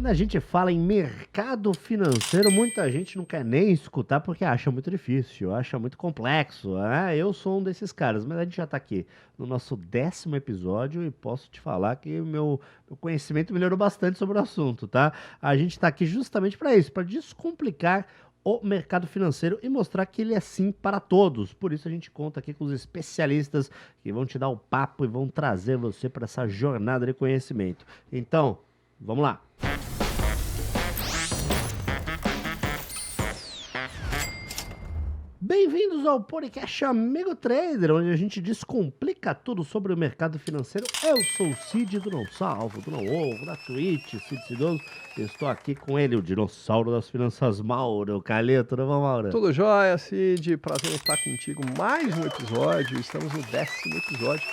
Quando a gente fala em mercado financeiro, muita gente não quer nem escutar porque acha muito difícil, acha muito complexo. Eu sou um desses caras, mas a gente já está aqui no nosso 10º episódio e posso te falar que meu conhecimento melhorou bastante sobre o assunto, tá? A gente está aqui justamente para isso, para descomplicar o mercado financeiro e mostrar que ele é sim para todos. Por isso a gente conta aqui com os especialistas que vão te dar o papo e vão trazer você para essa jornada de conhecimento. Então, vamos lá. Bem-vindos ao podcast Amigo Trader, onde a gente descomplica tudo sobre o mercado financeiro. Eu sou o Cid do Não Salvo, do Não Ovo, da Twitch, Cid Cidoso. Estou aqui com ele, o dinossauro das finanças, Mauro Caleta. Tudo bom, Mauro? Tudo jóia, Cid. Prazer em estar contigo. Mais um episódio. Estamos no 10º episódio.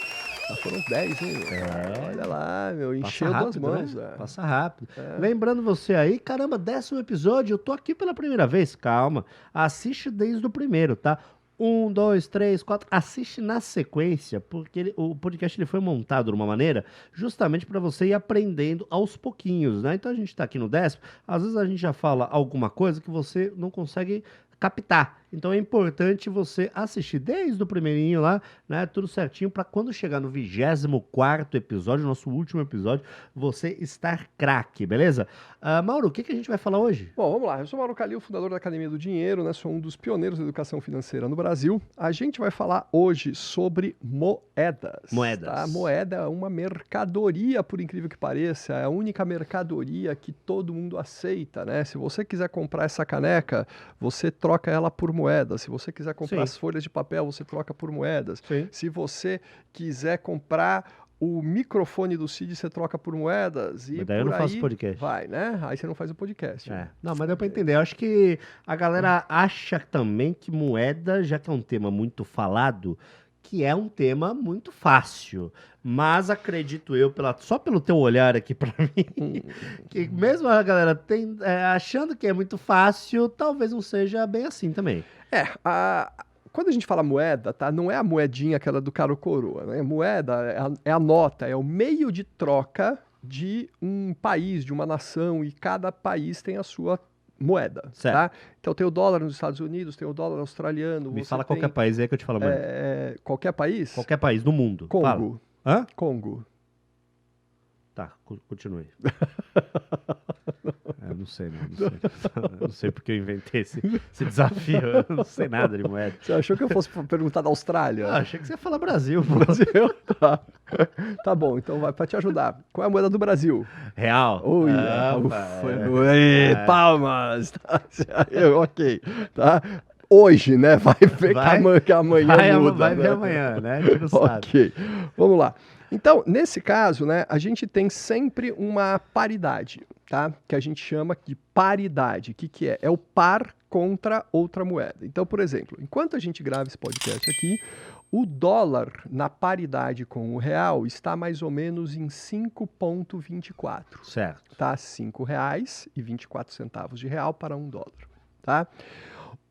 Já foram 10, hein? Olha lá, meu. Encheu duas mãos. Né? Passa rápido. Lembrando você aí, caramba, 10º episódio. Eu tô aqui pela primeira vez. Calma. Assiste desde o primeiro, tá? 1, 2, 3, 4. Assiste na sequência, porque o podcast ele foi montado de uma maneira justamente para você ir aprendendo aos pouquinhos, né? Então a gente tá aqui no 10º. Às vezes a gente já fala alguma coisa que você não consegue captar. Então é importante você assistir desde o primeirinho lá, né, tudo certinho, para quando chegar no 24º episódio, nosso último episódio, você estar craque, beleza? Mauro, o que a gente vai falar hoje? Bom, vamos lá. Eu sou Mauro Calil, fundador da Academia do Dinheiro, né? Sou um dos pioneiros da educação financeira no Brasil. A gente vai falar hoje sobre moedas. Moedas. Tá? Moeda é uma mercadoria, por incrível que pareça, é a única mercadoria que todo mundo aceita, né? Se você quiser comprar essa caneca, você troca ela por moedas. Se você quiser comprar as folhas de papel, você troca por moedas. Sim. Se você quiser comprar o microfone do Cid, você troca por moedas. E mas daí eu não faço podcast. Vai, né? Aí você não faz o podcast. Não, mas deu pra entender. Eu acho que a galera acha também que moeda, já que é um tema muito falado, que é um tema muito fácil. Mas acredito eu, só pelo teu olhar aqui pra mim, que mesmo a galera achando que é muito fácil, talvez não seja bem assim também. Quando a gente fala moeda, tá? Não é a moedinha aquela do caro coroa, né? Moeda é a nota, é o meio de troca de um país, de uma nação, e cada país tem a sua moeda, certo. Tá? Então tem o dólar nos Estados Unidos, tem o dólar australiano. Me fala qualquer país aí que eu te falo mais. Qualquer país? Qualquer país do mundo. Congo. Fala. Hã? Congo. Tá, continue. Eu não sei. Eu não sei porque eu inventei esse desafio. Eu não sei nada de moeda. Você achou que eu fosse perguntar da Austrália? Achei que você ia falar Brasil. Brasil? Tá bom, então vai pra te ajudar. Qual é a moeda do Brasil? Real. Palmas. Ok, tá? Hoje, né? Vai ver que amanhã muda. Vai ver amanhã, né? A gente não sabe. Ok, vamos lá. Então, nesse caso, né, a gente tem sempre uma paridade, tá? Que a gente chama de paridade. O que é? É o par contra outra moeda. Então, por exemplo, enquanto a gente grava esse podcast aqui, o dólar na paridade com o real está mais ou menos em 5,24. Certo. Tá? R$ 5,24 de real para $1, tá?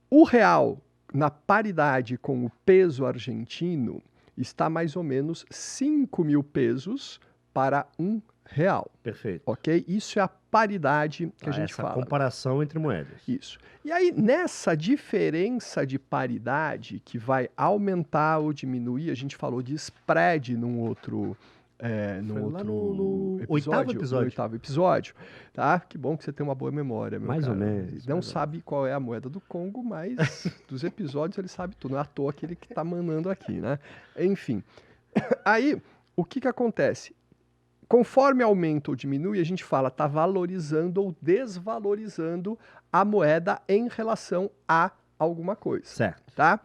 O real na paridade com o peso argentino está mais ou menos 5.000 pesos para R$ 1. Perfeito. Ok? Isso é a paridade que a gente fala. Essa comparação entre moedas. Isso. E aí, nessa diferença de paridade que vai aumentar ou diminuir, a gente falou de spread num outro oitavo episódio. No oitavo episódio, tá? Que bom que você tem uma boa memória, meu mais cara. ou menos. Não sabe qual é a moeda do Congo, mas dos episódios ele sabe tudo. Não é à toa aquele que tá mandando aqui, né? Enfim. Aí, o que acontece? Conforme aumenta ou diminui, a gente fala tá valorizando ou desvalorizando a moeda em relação a alguma coisa. Certo. Tá?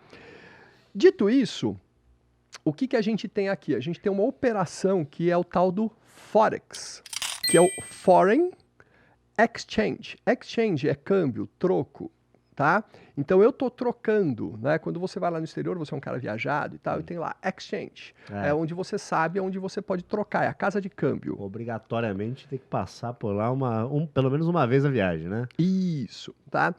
Dito isso, o que a gente tem aqui? A gente tem uma operação que é o tal do Forex, que é o Foreign Exchange. Exchange é câmbio, troco, tá? Então eu tô trocando, né? Quando você vai lá no exterior, você é um cara viajado e tal, e tem lá Exchange. É onde você sabe, é onde você pode trocar, é a casa de câmbio. Obrigatoriamente tem que passar por lá pelo menos uma vez na viagem, né? Isso, tá?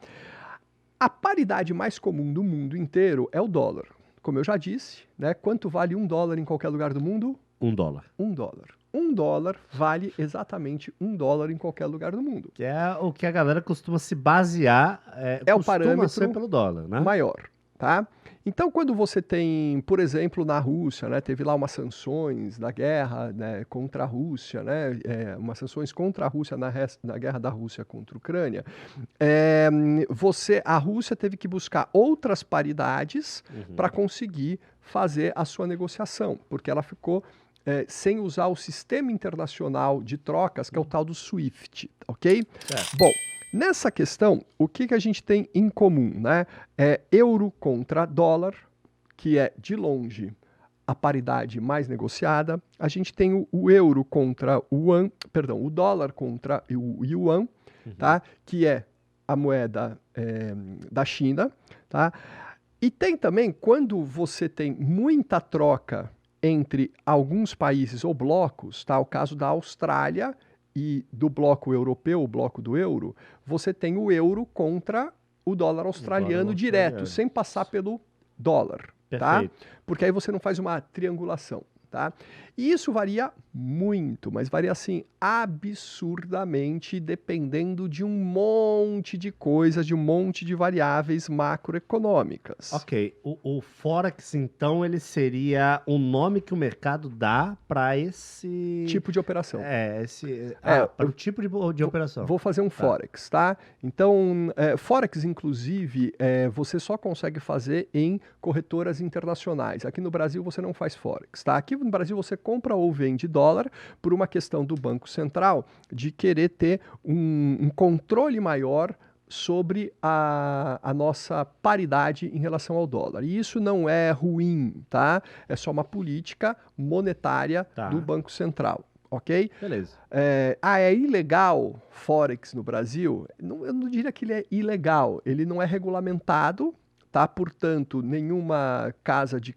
A paridade mais comum do mundo inteiro é o dólar. Como eu já disse, né? Quanto vale $1 em qualquer lugar do mundo? $1. $1. $1 vale exatamente $1 em qualquer lugar do mundo. Que é o que a galera costuma se basear, É o costuma parâmetro ser pelo dólar, né? maior, tá? Então, quando você tem, por exemplo, na Rússia, né, teve lá umas sanções na guerra, né, contra a Rússia, né, umas sanções contra a Rússia na guerra da Rússia contra a Ucrânia, a Rússia teve que buscar outras paridades para conseguir fazer a sua negociação, porque ela ficou sem usar o sistema internacional de trocas, que é o tal do SWIFT, ok? Certo. Bom, nessa questão, o que a gente tem em comum, né? É euro contra dólar, que é, de longe, a paridade mais negociada. A gente tem o euro contra o yuan, perdão, o dólar contra o yuan, tá? Que é a moeda da China, tá? E tem também, quando você tem muita troca entre alguns países ou blocos, tá? O caso da Austrália e do bloco europeu, o bloco do euro, você tem o euro contra o dólar australiano direto, sem passar pelo dólar, tá? Perfeito. Porque aí você não faz uma triangulação, tá? E isso varia muito, mas varia assim absurdamente, dependendo de um monte de coisas, de um monte de variáveis macroeconômicas. Ok, o Forex, então, ele seria o nome que o mercado dá para esse... Tipo de operação. Para o tipo de operação. Vou fazer um Forex, tá? Então, Forex, inclusive, você só consegue fazer em corretoras internacionais. Aqui no Brasil você não faz Forex, tá? Aqui no Brasil você compra ou vende dólar por uma questão do Banco Central de querer ter um controle maior sobre a nossa paridade em relação ao dólar. E isso não é ruim, tá? É só uma política monetária do Banco Central, ok? Beleza. É ilegal Forex no Brasil? Eu não diria que ele é ilegal. Ele não é regulamentado, tá? Portanto, nenhuma casa de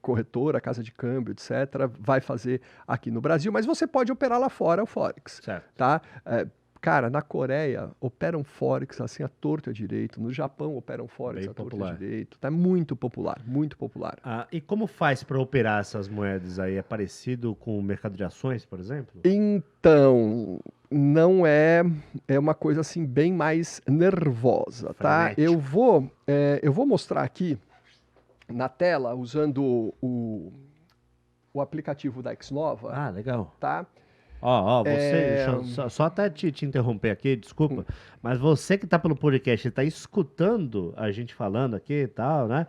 corretora, casa de câmbio, etc., vai fazer aqui no Brasil, mas você pode operar lá fora o Forex, Certo. tá? Cara, na Coreia operam Forex assim à torta direito, no Japão operam Forex Bem à torta popular. direito, tá muito popular, muito popular. E como faz para operar essas moedas aí? É parecido com o mercado de ações, por exemplo? Então, não é uma coisa assim bem mais nervosa, tá? Frenético. Eu vou mostrar aqui na tela usando o aplicativo da Xnova, Legal. tá? Você, só até te interromper aqui, desculpa, mas você que tá pelo podcast, tá escutando a gente falando aqui e tal, né?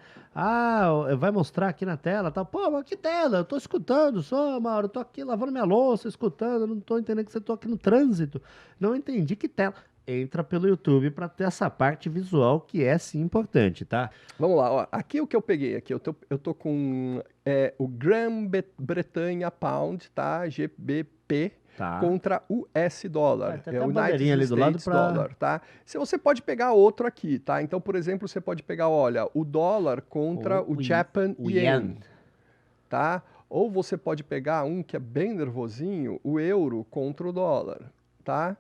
Vai mostrar aqui na tela, tal. Pô, mas que tela? Eu tô escutando só, Mauro, eu tô aqui lavando minha louça, escutando, eu não tô entendendo que você tô aqui no trânsito. Não entendi que tela. Entra pelo YouTube para ter essa parte visual que é sim importante, tá? Vamos lá, ó. Aqui o que eu peguei aqui, eu tô com o Grã-Bretanha Pound, tá? GBP. Contra o US dólar. Tem até a bandeirinha ali do lado dólar, tá? Você pode pegar outro aqui, tá? Então, por exemplo, você pode pegar, olha, o dólar contra o Japan Yen, tá? Ou você pode pegar um que é bem nervosinho, o euro contra o dólar, tá?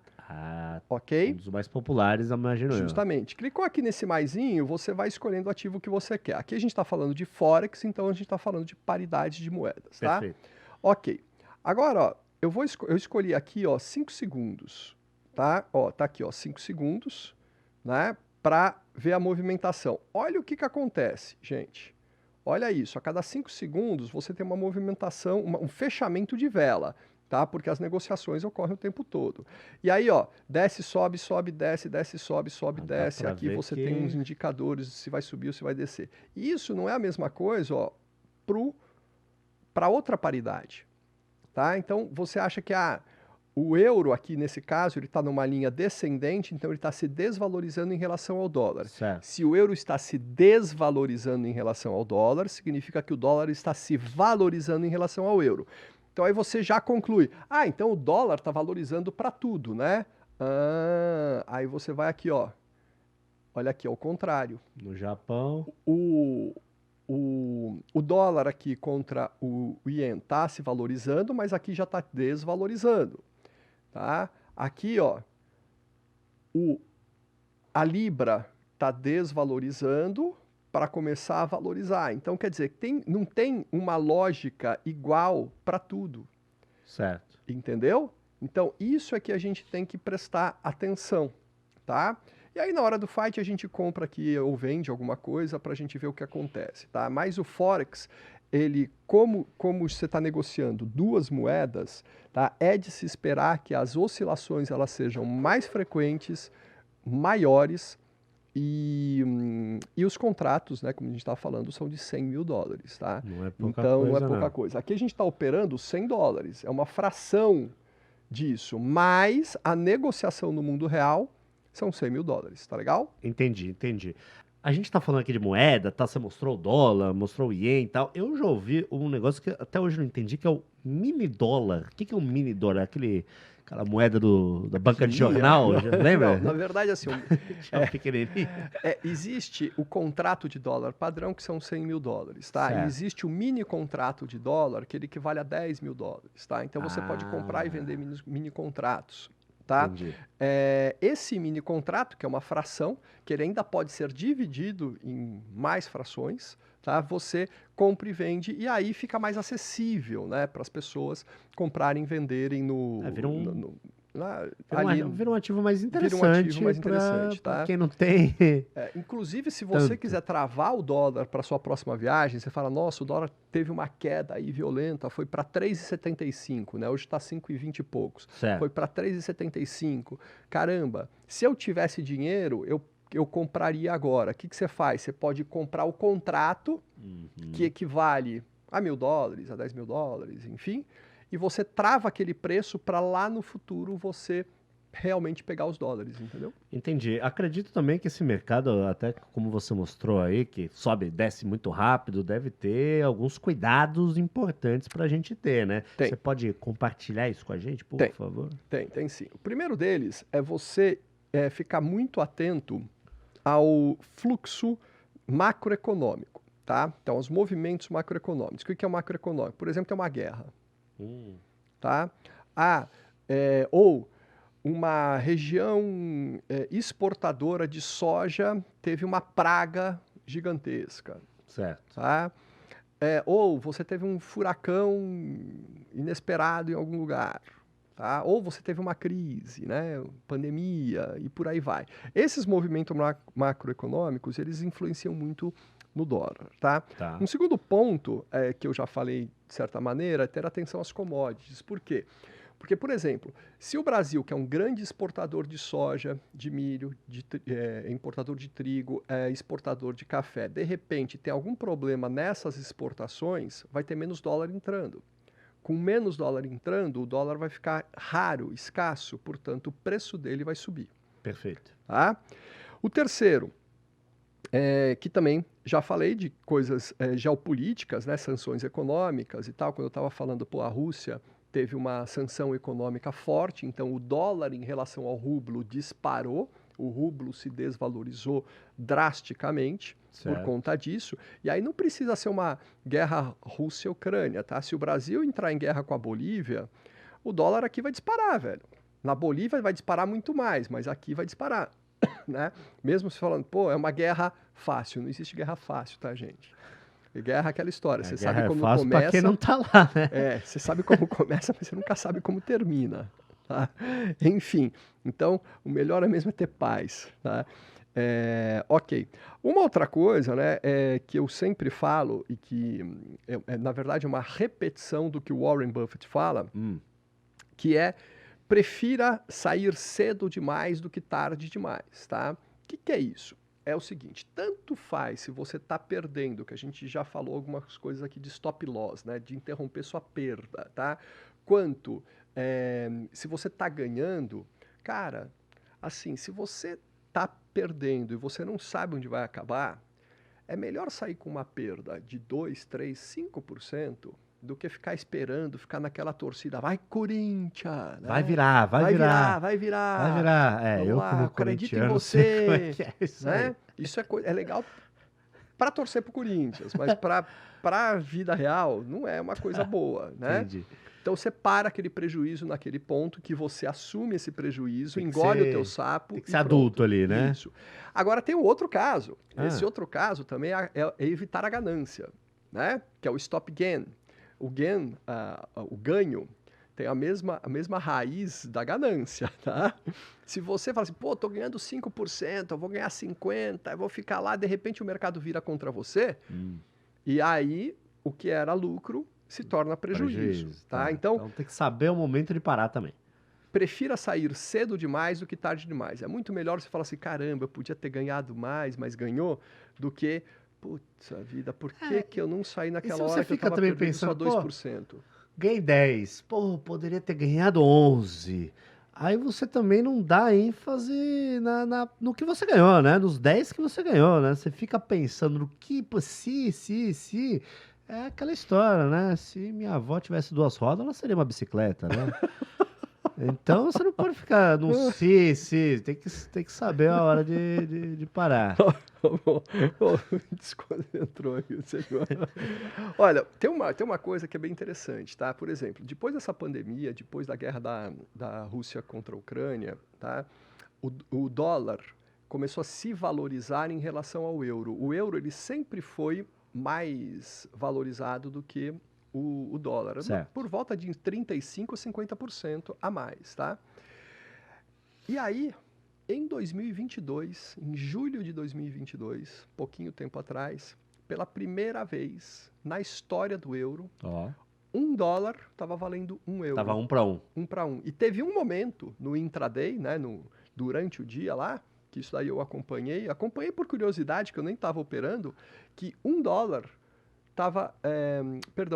Ok? Um dos mais populares, imagino eu. Justamente. Clicou aqui nesse maisinho, você vai escolhendo o ativo que você quer. Aqui a gente está falando de Forex, então a gente está falando de paridade de moedas, tá? Perfeito. Ok. Agora, ó, eu escolhi aqui, ó, 5 segundos, tá? Ó, tá aqui, ó, 5 segundos, né? Para ver a movimentação. Olha o que acontece, gente. Olha isso, a cada 5 segundos você tem uma movimentação, um fechamento de vela, tá? Porque as negociações ocorrem o tempo todo. E aí, ó, desce, sobe, sobe, desce, desce, sobe, sobe, desce. Aqui você tem uns indicadores se vai subir ou se vai descer. Isso não é a mesma coisa, ó, para outra paridade. Tá? Então, você acha que o euro aqui, nesse caso, ele está numa linha descendente, então ele está se desvalorizando em relação ao dólar. Certo. Se o euro está se desvalorizando em relação ao dólar, significa que o dólar está se valorizando em relação ao euro. Então, aí você já conclui. Então o dólar está valorizando para tudo, né? Aí você vai aqui, ó. Olha aqui, ao contrário. No Japão... O dólar aqui contra o ien está se valorizando, mas aqui já está desvalorizando, tá? Aqui, ó, a libra está desvalorizando para começar a valorizar. Então, quer dizer, não tem uma lógica igual para tudo. Certo. Entendeu? Então, isso é que a gente tem que prestar atenção, tá? E aí, na hora do fight, a gente compra aqui ou vende alguma coisa para a gente ver o que acontece, tá? Mas o Forex, ele, como você está negociando duas moedas, tá? É de se esperar que as oscilações elas sejam mais frequentes, maiores, e os contratos, né, como a gente estava falando, são de $100 mil, tá? Não é pouca Então, não é coisa, pouca não. coisa. Aqui a gente está operando $100, é uma fração disso, mas a negociação no mundo real são $100 mil, tá legal? Entendi. A gente tá falando aqui de moeda, tá? Você mostrou o dólar, mostrou o ien e tal. Eu já ouvi um negócio que até hoje eu não entendi, que é o mini dólar. O que que é um mini dólar? Aquela moeda da banca de jornal, já lembra? Não, na verdade, assim, Tinha um pequenininho. existe o contrato de dólar padrão, que são $100 mil, tá? Certo. E existe o mini contrato de dólar, que ele equivale a $10 mil, tá? Então você pode comprar e vender mini contratos, tá? Entendi. Esse mini contrato, que é uma fração, que ele ainda pode ser dividido em mais frações, tá? Você compra e vende, e aí fica mais acessível, né, para as pessoas comprarem e venderem Vira um ativo mais interessante. Vira um ativo mais interessante, pra tá? quem não tem. Inclusive, se você Tanto. quiser travar o dólar para sua próxima viagem, você fala, nossa, o dólar teve uma queda aí violenta, foi para 3,75, né? Hoje está 5,20 e poucos. Certo. Foi para 3,75. Caramba, se eu tivesse dinheiro, eu compraria agora. O que você faz? Você pode comprar o contrato, que equivale a $1.000, a $10 mil, enfim, e você trava aquele preço para lá no futuro você realmente pegar os dólares, entendeu? Entendi. Acredito também que esse mercado, até como você mostrou aí, que sobe e desce muito rápido, deve ter alguns cuidados importantes para a gente ter, né? Tem. Você pode compartilhar isso com a gente, por favor? Tem sim. O primeiro deles é você ficar muito atento ao fluxo macroeconômico, tá? Então, os movimentos macroeconômicos. O que é o macroeconômico? Por exemplo, tem uma guerra, tá? Ou uma região exportadora de soja teve uma praga gigantesca. Certo. Tá? Ou você teve um furacão inesperado em algum lugar. Tá? Ou você teve uma crise, né? Pandemia e por aí vai. Esses movimentos macroeconômicos, eles influenciam muito no dólar. Tá? Um segundo ponto que eu já falei de certa maneira é ter atenção às commodities. Por quê? Porque, por exemplo, se o Brasil, que é um grande exportador de soja, de milho, importador de trigo, exportador de café, de repente tem algum problema nessas exportações, vai ter menos dólar entrando. Com menos dólar entrando, o dólar vai ficar raro, escasso, portanto, o preço dele vai subir. Perfeito. Tá? O terceiro, que também já falei de coisas geopolíticas, né, sanções econômicas e tal, quando eu estava falando, a Rússia teve uma sanção econômica forte, então o dólar em relação ao rublo disparou, o rublo se desvalorizou drasticamente por conta disso, e aí não precisa ser uma guerra Rússia-Ucrânia, tá? Se o Brasil entrar em guerra com a Bolívia, o dólar aqui vai disparar, velho. Na Bolívia vai disparar muito mais, mas aqui vai disparar, né? Mesmo se falando, é uma guerra fácil, não existe guerra fácil, tá, gente? Guerra é aquela história, você sabe como começa. Pra quem não tá lá, né? Você sabe como começa, mas você nunca sabe como termina. Tá? Enfim, então o melhor é mesmo ter paz. Tá? Ok. Uma outra coisa, né, que eu sempre falo e que na verdade é uma repetição do que o Warren Buffett fala, que é prefira sair cedo demais do que tarde demais. Tá? O que é isso? É o seguinte, tanto faz se você está perdendo, que a gente já falou algumas coisas aqui de stop loss, né, de interromper sua perda, tá? Quanto se você está ganhando, cara, assim, se você está perdendo e você não sabe onde vai acabar, é melhor sair com uma perda de 2, 3, 5% do que ficar esperando, ficar naquela torcida, vai Corinthians, né? Vai virar. Vai virar. Eu lá, como acredito em corintiano você. sei como é que é isso, né? Isso é legal para torcer pro Corinthians, mas para a vida real não é uma coisa boa, né? Entendi. Então você para aquele prejuízo naquele ponto que você assume esse prejuízo, engole o teu sapo. Tem que ser adulto ali, né? Isso. Agora tem um outro caso. Esse outro caso também é evitar a ganância, né? Que é o stop gain. O gain, o ganho, tem a mesma raiz da ganância, tá? Se você fala assim, pô, tô ganhando 5%, eu vou ganhar 50%, eu vou ficar lá, de repente o mercado vira contra você, e aí o que era lucro se torna prejuízo, tá? Então tem que saber o momento de parar também. Prefira sair cedo demais do que tarde demais. É muito melhor você falar assim, caramba, eu podia ter ganhado mais, mas ganhou, do que, putz, a vida, por que eu não saí naquela hora que eu tava também perdendo pensando, só 2%? Ganhei 10, pô, poderia ter ganhado 11. Aí você também não dá ênfase no que você ganhou, né? Nos 10 que você ganhou, né? Você fica pensando no que, pô, se. É aquela história, né? Se minha avó tivesse 2 rodas, ela seria uma bicicleta, né? Então você não pode ficar no se. Tem que saber a hora de parar. Desconcentrou aqui o senhor. Olha, tem uma coisa que é bem interessante, tá? Por exemplo, depois dessa pandemia, depois da guerra da Rússia contra a Ucrânia, tá? O dólar começou a se valorizar em relação ao euro. O euro, ele sempre foi mais valorizado do que o dólar, Certo. por volta de 35% a 50% a mais, tá? E aí, em 2022, em julho de 2022, pouquinho tempo atrás, pela primeira vez na história do euro, $1 estava valendo €1. Tava 1 para 1. 1 para 1. E teve um momento no intraday, né, durante o dia lá, que isso daí eu acompanhei por curiosidade, que eu nem estava operando, que $1 estava,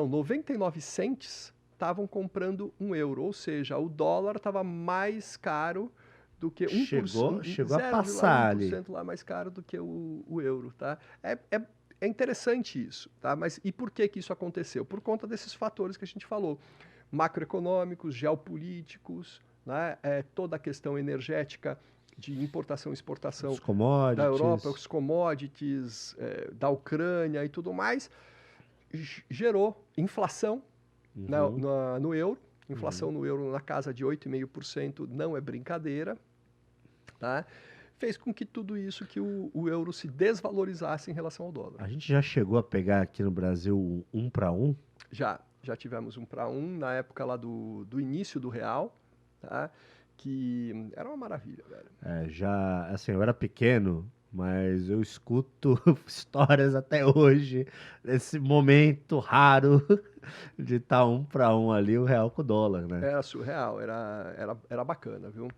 99 cents estavam comprando €1, ou seja, o dólar estava mais caro do que 1%. Chegou a passar ali. 0,1% lá mais caro do que o euro, tá? É interessante isso, tá? Mas e por que isso aconteceu? Por conta desses fatores que a gente falou, macroeconômicos, geopolíticos, né? Toda a questão energética de importação e exportação da Europa, os commodities, da Ucrânia e tudo mais, gerou inflação no euro. Inflação no euro na casa de 8,5% não é brincadeira, tá? Fez com que tudo isso, que o euro se desvalorizasse em relação ao dólar. A gente já chegou a pegar aqui no Brasil 1 para 1? Já tivemos 1 para 1 na época lá do início do real, tá? Que era uma maravilha, velho. Eu era pequeno, mas eu escuto histórias até hoje desse momento raro de estar 1 para 1 ali, o real com o dólar, né? Era surreal, era bacana, viu?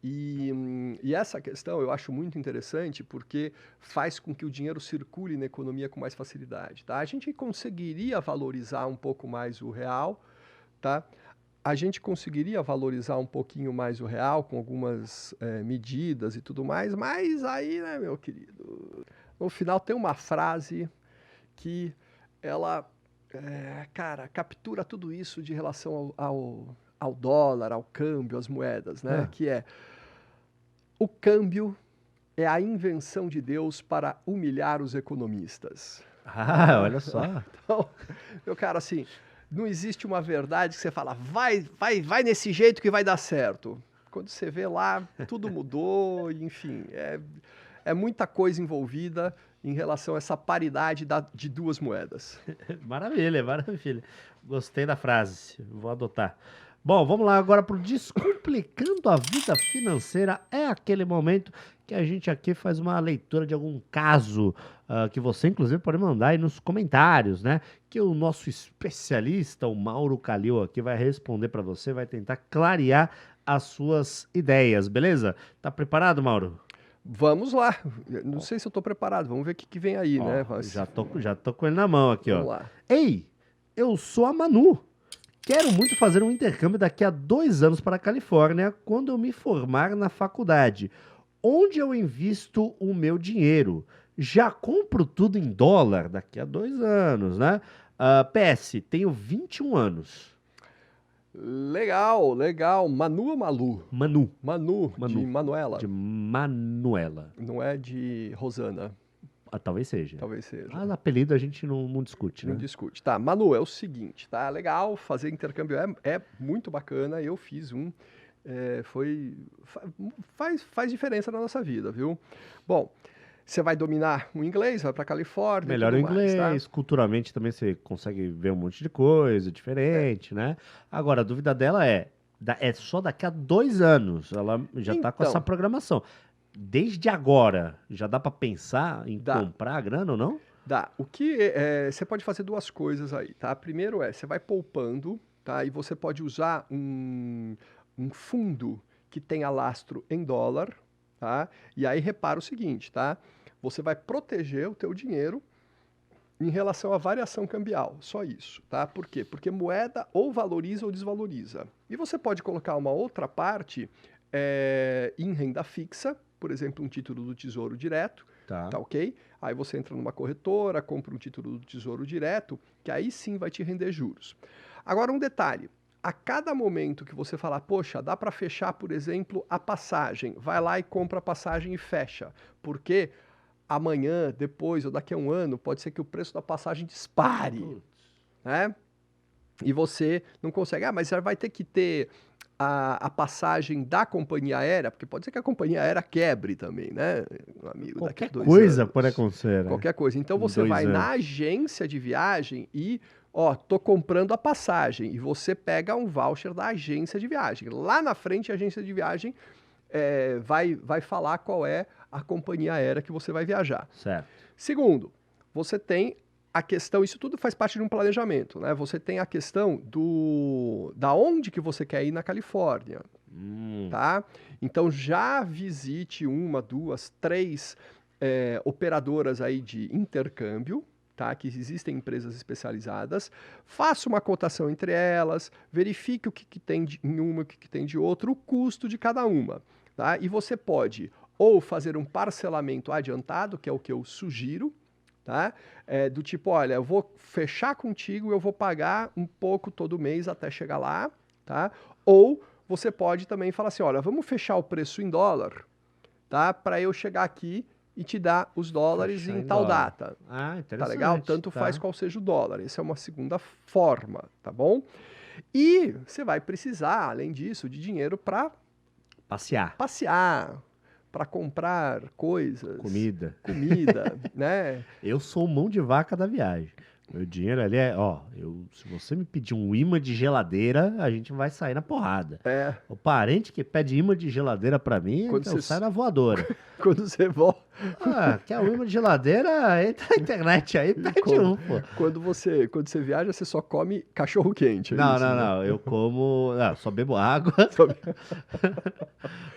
E essa questão eu acho muito interessante porque faz com que o dinheiro circule na economia com mais facilidade, tá? A gente conseguiria valorizar um pouco mais o real, tá? A gente conseguiria valorizar um pouquinho mais o real com algumas medidas e tudo mais, mas aí, né, meu querido, no final tem uma frase que ela, cara, captura tudo isso de relação ao dólar, ao câmbio, às moedas, né? Que é: o câmbio é a invenção de Deus para humilhar os economistas. Olha só. Então, meu cara, assim, não existe uma verdade que você fala, vai nesse jeito que vai dar certo. Quando você vê lá, tudo mudou, enfim, é muita coisa envolvida em relação a essa paridade de duas moedas. Maravilha, maravilha. Gostei da frase, vou adotar. Bom, vamos lá agora para o Descomplicando a Vida Financeira. É aquele momento que a gente aqui faz uma leitura de algum caso que você, inclusive, pode mandar aí nos comentários, né? Que o nosso especialista, o Mauro Calil, aqui vai responder para você, vai tentar clarear as suas ideias, beleza? Tá preparado, Mauro? Vamos lá. Não sei se eu tô preparado. Vamos ver o que vem aí, né? Mas... Já tô com ele na mão aqui, Vamos ó. lá. Ei, eu sou a Manu. Quero muito fazer um intercâmbio daqui a 2 anos para a Califórnia, quando eu me formar na faculdade. Onde eu invisto o meu dinheiro? Já compro tudo em dólar daqui a 2 anos, né? PS, tenho 21 anos. Legal. Manu ou Malu? Manu. Manu. De Manuela. De Manuela. Não é de Rosana. Talvez seja. Talvez seja. Mas apelido a gente não discute, né? Não discute. Tá, Manu, é o seguinte, tá? Legal, fazer intercâmbio é muito bacana. Eu fiz um. Faz diferença na nossa vida, viu? Bom, você vai dominar o inglês, vai para Califórnia. Melhor o tudo mais, inglês, tá? culturalmente também você consegue ver um monte de coisa diferente, né? Agora, a dúvida dela é só daqui a 2 anos, ela já tá com essa Então, programação. Desde agora, já dá pra pensar em dá. comprar a grana ou não? Dá. O que você pode fazer duas coisas aí, tá? Primeiro você vai poupando, tá? E você pode usar um fundo que tenha lastro em dólar, tá? E aí repara o seguinte, tá? Você vai proteger o teu dinheiro em relação à variação cambial, só isso, tá? Por quê? Porque moeda ou valoriza ou desvaloriza. E você pode colocar uma outra parte em renda fixa, por exemplo, um título do Tesouro Direto, Tá. tá ok? Aí você entra numa corretora, compra um título do Tesouro Direto, que aí sim vai te render juros. Agora um detalhe, a cada momento que você falar, poxa, dá para fechar, por exemplo, a passagem, vai lá e compra a passagem e fecha, porque amanhã, depois ou daqui a um ano, pode ser que o preço da passagem dispare, Putz. né? E você não consegue. Ah, mas já vai ter que ter a passagem da companhia aérea, porque pode ser que a companhia aérea quebre também, né, meu amigo? Daqui a Qualquer 2 anos. pode acontecer, né? Qualquer coisa. Então Em você 2 vai na anos. agência de viagem e, ó, tô comprando a passagem. E você pega um voucher da agência de viagem. Lá na frente, a agência de viagem vai falar qual é a companhia aérea que você vai viajar. Certo. Segundo, você tem a questão, isso tudo faz parte de um planejamento, né? Você tem a questão da onde que você quer ir na Califórnia, tá? Então já visite uma, duas, três operadoras aí de intercâmbio, tá? Que existem empresas especializadas. Faça uma cotação entre elas, verifique o que tem em uma, o que tem de outra, o custo de cada uma, tá? E você pode ou fazer um parcelamento adiantado, que é o que eu sugiro, tá? Do tipo, olha, eu vou fechar contigo, eu vou pagar um pouco todo mês até chegar lá, tá? Ou você pode também falar assim, olha, vamos fechar o preço em dólar, tá? Para eu chegar aqui e te dar os dólares Fechar em em tal dólar. data. Ah, Tá legal? interessante. Tanto Tá. faz qual seja o dólar. Essa é uma segunda forma, tá bom? E você vai precisar, além disso, de dinheiro para Passear. passear, para comprar coisas, Comida. né? Eu sou mão de vaca da viagem. Meu dinheiro ali se você me pedir um imã de geladeira, a gente vai sair na porrada. É, O parente que pede imã de geladeira pra mim, quando então você, sai na voadora. quando você volta, Ah, quer um imã de geladeira? Entra na internet aí, pede um, pô. quando você viaja, você só come cachorro quente, é Não, isso, não, né? não. Eu como. Só bebo água. Sabe?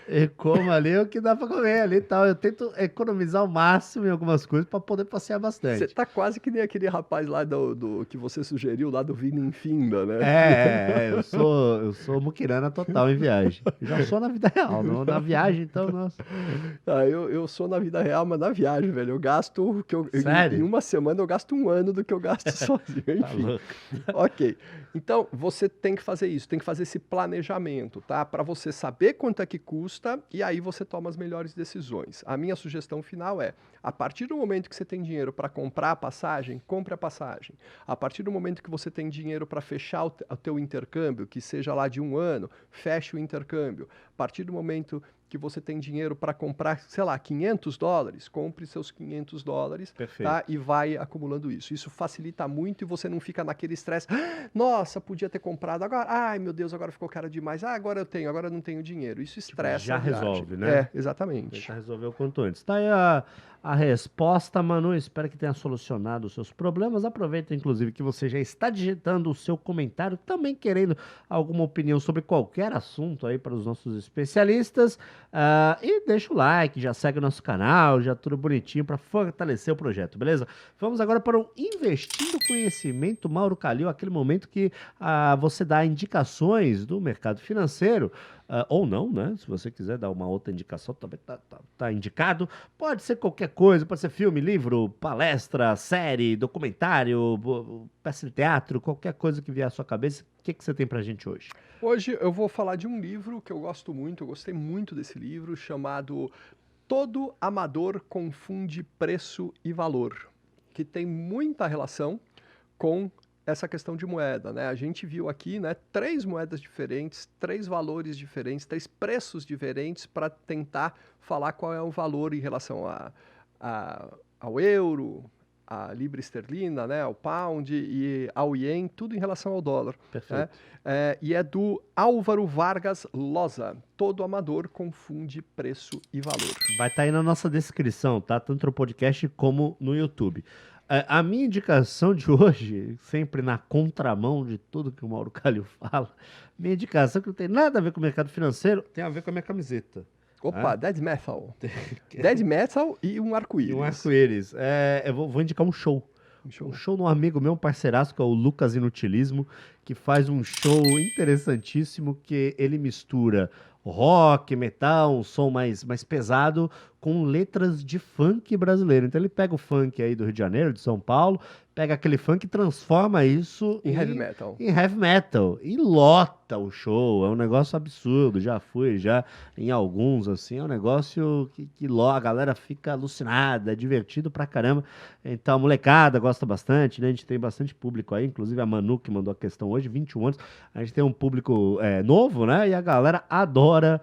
E como ali o que dá pra comer ali e tal. Eu tento economizar o máximo em algumas coisas pra poder passear Você bastante. tá quase que nem aquele rapaz lá do que você sugeriu, lá do Vini em Finda, né? Eu sou muquirana total em viagem. Já sou na vida real, na viagem, então, nossa. Ah, eu sou na vida real, mas na viagem, velho. Eu gasto o que em Sério? uma semana eu gasto um ano do que eu gasto sozinho, Tá enfim. louco. Ok. Então, você tem que fazer isso, tem que fazer esse planejamento, tá? Para você saber quanto é que custa e aí você toma as melhores decisões. A minha sugestão final é, a partir do momento que você tem dinheiro para comprar a passagem, compre a passagem. A partir do momento que você tem dinheiro para fechar o teu intercâmbio, que seja lá de um ano, feche o intercâmbio. A partir do momento que você tem dinheiro para comprar, sei lá, $500, compre seus $500, Perfeito. tá? E vai acumulando isso. Isso facilita muito e você não fica naquele estresse. "Ah, nossa, podia ter comprado agora. Ai, meu Deus, agora ficou caro demais. Ah, agora eu tenho, agora eu não tenho dinheiro." Isso estressa já a viagem. resolve, né? Exatamente. Tentar resolver o quanto antes. Tá aí a resposta, Manu. Espero que tenha solucionado os seus problemas. Aproveita, inclusive, que você já está digitando o seu comentário, também querendo alguma opinião sobre qualquer assunto aí para os nossos especialistas. E deixa o like, já segue o nosso canal, já tudo bonitinho para fortalecer o projeto, beleza? Vamos agora para o Investindo Conhecimento, Mauro Calil, aquele momento que você dá indicações do mercado financeiro. Ou não, né? Se você quiser dar uma outra indicação, também tá indicado. Pode ser qualquer coisa, pode ser filme, livro, palestra, série, documentário, peça de teatro, qualquer coisa que vier à sua cabeça. O que você tem pra gente hoje? Hoje eu vou falar de um livro que eu gosto muito, eu gostei muito desse livro, chamado Todo Amador Confunde Preço e Valor, que tem muita relação com essa questão de moeda, né? A gente viu aqui, né, 3 moedas diferentes, 3 valores diferentes, 3 preços diferentes para tentar falar qual é o valor em relação ao euro, a libra esterlina, né, ao pound e ao ien, tudo em relação ao dólar. Perfeito. Né? E é do Álvaro Vargas Loza. Todo amador confunde preço e valor. Vai estar aí na nossa descrição, tá? Tanto no podcast como no YouTube. A minha indicação de hoje, sempre na contramão de tudo que o Mauro Calil fala, minha indicação que não tem nada a ver com o mercado financeiro, tem a ver com a minha camiseta. Opa, Dead Metal. Dead Metal e um arco-íris. E um arco-íris. Eu vou indicar um show. Um show de um amigo meu, um parceiraço, que é o Lucas Inutilismo, que faz um show interessantíssimo, que ele mistura rock, metal, um som mais pesado, com letras de funk brasileiro. Então ele pega o funk aí do Rio de Janeiro, de São Paulo, pega aquele funk e transforma isso em heavy metal. Em heavy metal. E lota o show. É um negócio absurdo. Já fui em alguns, assim. É um negócio que a galera fica alucinada, é divertido pra caramba. Então a molecada gosta bastante, né? A gente tem bastante público aí, inclusive a Manu que mandou a questão hoje, 21 anos. A gente tem um público novo, né? E a galera adora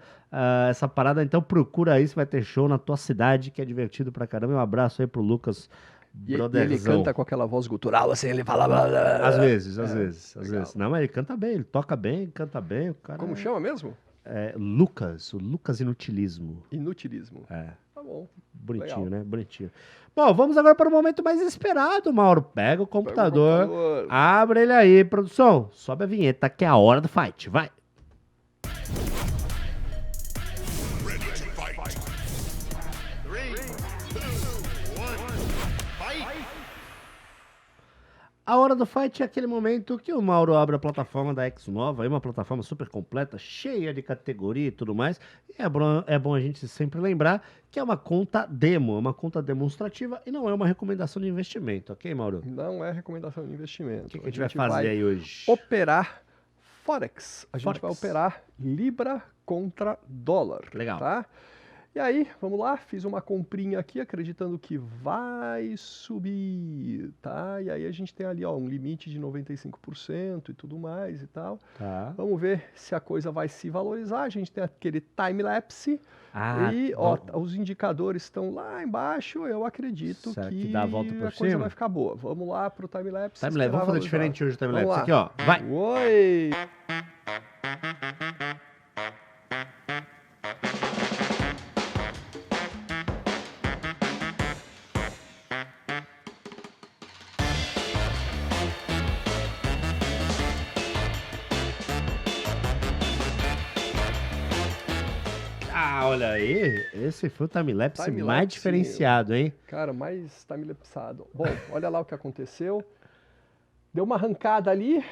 essa parada. Então procura aí se vai ter show na tua cidade, que é divertido pra caramba. Um abraço aí pro Lucas. E ele canta com aquela voz gutural, assim, ele fala... Blá, blá, blá. Às vezes. Não, mas ele canta bem, ele toca bem, canta bem. O cara Como chama mesmo? Lucas, o Lucas Inutilismo. Inutilismo. Tá bom. Bonitinho, Legal. né? Bonitinho. Bom, vamos agora para o momento mais esperado, Mauro. Pega o computador, abre ele aí, produção. Sobe a vinheta, que é a hora do fight. Vai. A hora do fight é aquele momento que o Mauro abre a plataforma da Exnova, aí uma plataforma super completa, cheia de categoria e tudo mais. E é bom a gente sempre lembrar que é uma conta demo, uma conta demonstrativa e não é uma recomendação de investimento, ok, Mauro? Não é recomendação de investimento. O que a gente vai fazer aí hoje? Operar Forex. A gente vai operar Libra contra dólar. Legal. Tá? E aí, vamos lá, fiz uma comprinha aqui acreditando que vai subir, tá? E aí a gente tem ali, ó, um limite de 95% e tudo mais e tal. Tá. Vamos ver se a coisa vai se valorizar. A gente tem aquele time-lapse e ó, os indicadores estão lá embaixo. Eu acredito que dá a volta por coisa cima? vai ficar boa. Vamos lá pro time-lapse. Time-lapse, vamos fazer diferente hoje o time-lapse aqui, ó. Vai! Oi! Olha aí, esse foi o time-lapse mais diferenciado, hein? Cara, mais time-lapsado. Bom, olha lá o que aconteceu. Deu uma arrancada ali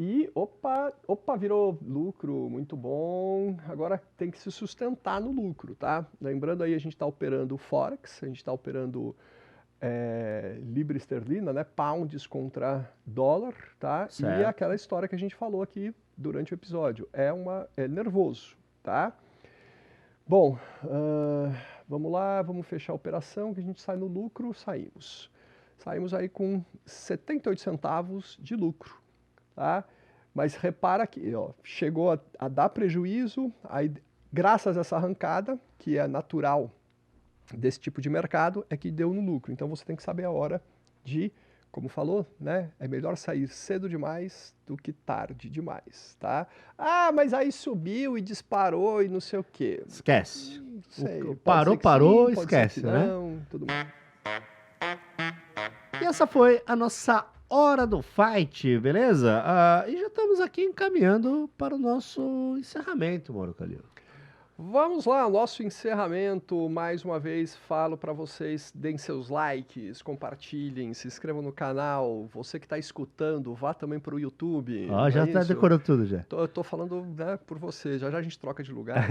e, opa, virou lucro, muito bom. Agora tem que se sustentar no lucro, tá? Lembrando aí, a gente está operando Forex, a gente está operando libra esterlina, né? Pounds contra dólar, tá? Certo. E aquela história que a gente falou aqui durante o episódio. É nervoso, tá? Bom, vamos lá, vamos fechar a operação, que a gente sai no lucro, saímos. Saímos aí com 78 centavos de lucro, tá? Mas repara que ó, chegou a dar prejuízo, aí graças a essa arrancada, que é natural desse tipo de mercado, é que deu no lucro. Então você tem que saber a hora de, como falou, né? É melhor sair cedo demais do que tarde demais, tá? Ah, mas aí subiu e disparou e não sei o quê. Esquece. Não sei, Parou, sim, esquece, né? Não, tudo mais. E essa foi a nossa hora do fight, beleza? E já estamos aqui encaminhando para o nosso encerramento, Mauro Calil. Vamos lá, nosso encerramento. Mais uma vez falo para vocês, deem seus likes, compartilhem, se inscrevam no canal. Você que está escutando, vá também para o YouTube. Já está decorando tudo já. Eu tô falando, né, por você. Já a gente troca de lugar.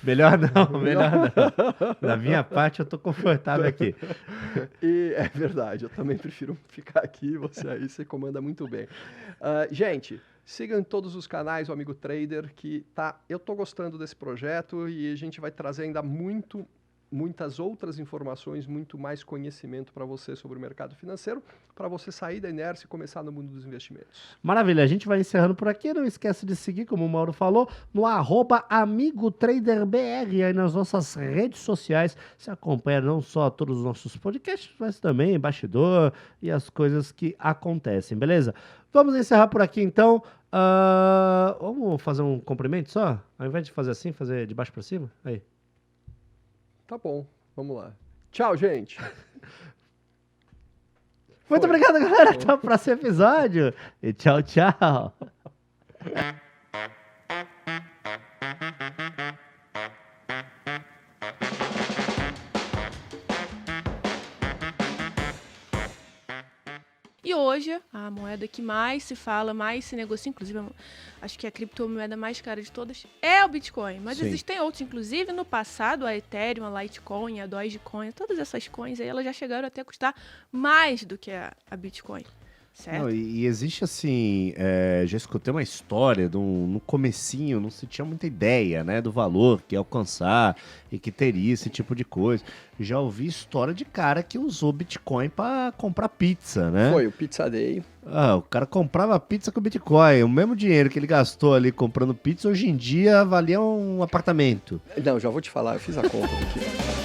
Melhor não. Da minha parte eu tô confortável aqui. E é verdade, eu também prefiro ficar aqui. Você aí, você comanda muito bem. Gente, sigam em todos os canais o Amigo Trader, que eu tô gostando desse projeto e a gente vai trazer ainda muito muitas outras informações, muito mais conhecimento para você sobre o mercado financeiro, para você sair da inércia e começar no mundo dos investimentos. Maravilha, a gente vai encerrando por aqui. Não esquece de seguir, como o Mauro falou, no @AmigoTraderBR, aí nas nossas redes sociais. Você acompanha não só todos os nossos podcasts, mas também bastidor e as coisas que acontecem, beleza? Vamos encerrar por aqui então. Vamos fazer um cumprimento só? Ao invés de fazer assim, fazer de baixo para cima? Aí. Tá bom, vamos lá. Tchau, gente. Muito obrigado, galera. Até o próximo episódio. E tchau, tchau. E hoje, a moeda que mais se fala, mais se negocia, inclusive acho que a criptomoeda mais cara de todas é o Bitcoin. Mas Sim. existem outros, inclusive no passado, a Ethereum, a Litecoin, a Dogecoin, todas essas coins aí, elas já chegaram até a custar mais do que a Bitcoin. Certo? Não, e existe assim, já escutei uma história no comecinho, não se tinha muita ideia, né, do valor que ia alcançar e que teria esse tipo de coisa. Já ouvi história de cara que usou Bitcoin para comprar pizza, né? Foi o Pizza Day. O cara comprava pizza com Bitcoin, o mesmo dinheiro que ele gastou ali comprando pizza, hoje em dia valia um apartamento. Não, já vou te falar, eu fiz a conta aqui.